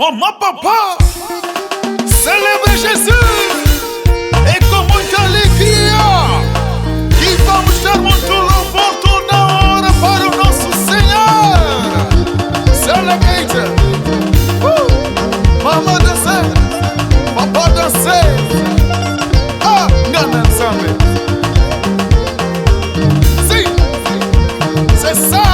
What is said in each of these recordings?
Mamãe, papá, celebre Jesus e com muita alegria e vamos dar muito louvor toda hora para o nosso Senhor. Celebrate, mamãe dançar, papá dançar, Gana Nzambe. Sim, c'est ça.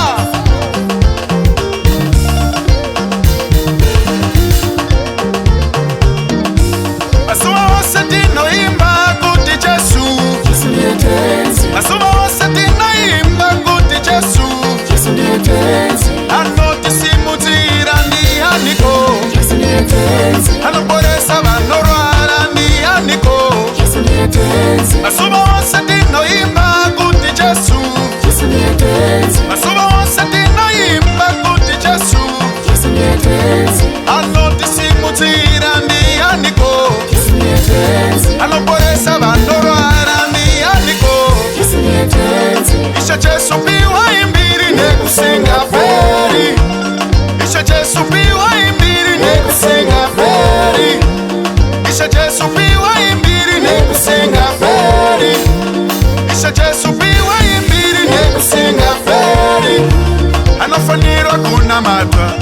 Kuna mata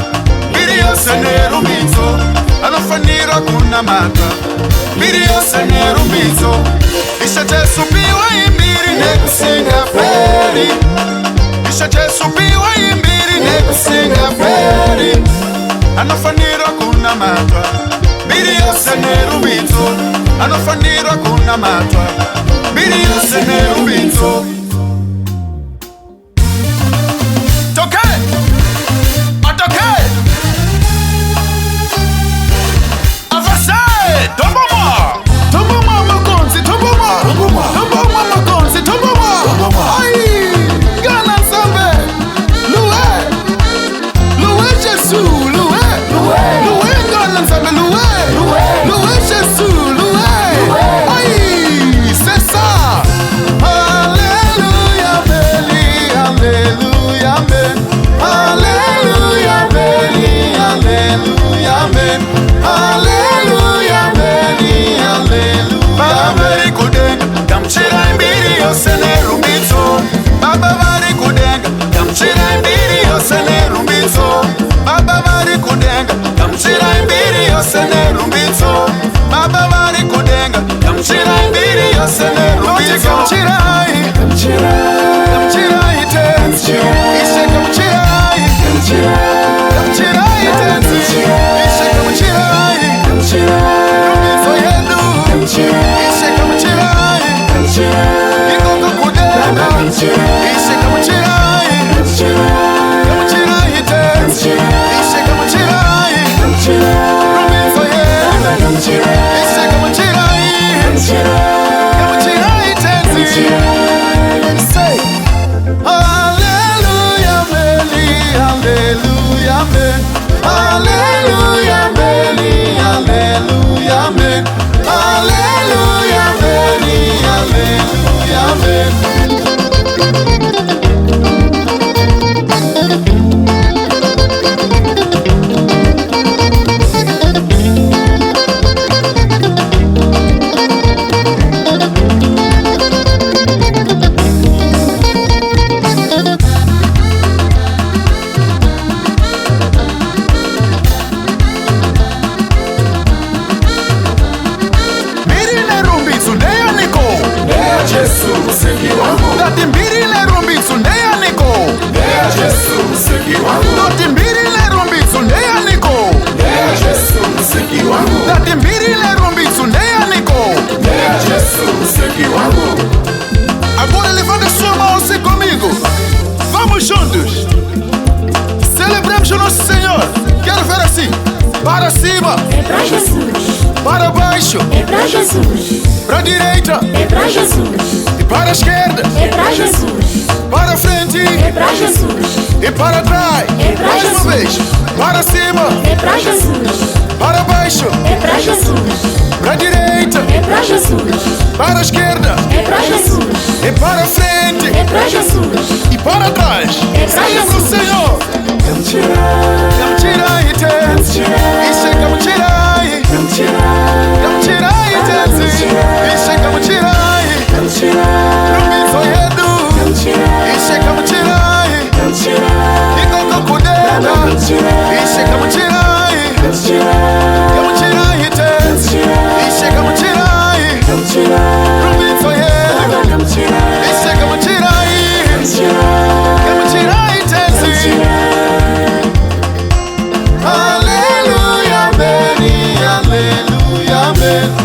Birio senero mizo Alofaniro kuna mata Birio senero mizo Ishaje subiwa imbiri nekusinga feri Ishaje subiwa imbiri nekusinga feri Alofaniro kuna mata Birio senero mizo Alofaniro kuna mata Birio senero mizo Agora levanta sua mão assim comigo. Vamos juntos. Celebremos o nosso Senhor. Quero ver assim. Para cima. É pra Jesus. Para baixo. É pra Jesus. Para a direita. É pra Jesus. E para a esquerda. É pra Jesus. Para a frente. É pra Jesus. E para trás. É pra Mais Jesus. uma vez. Para cima. É pra Jesus. Para baixo. É pra Jesus. Para a direita. É pra Jesus. Para a esquerda. É pra Jesus. E para a frente. É pra Jesus. E para trás. É pra Celebra o Jesus. Senhor. Come tirar e tem. E chega Aleluia.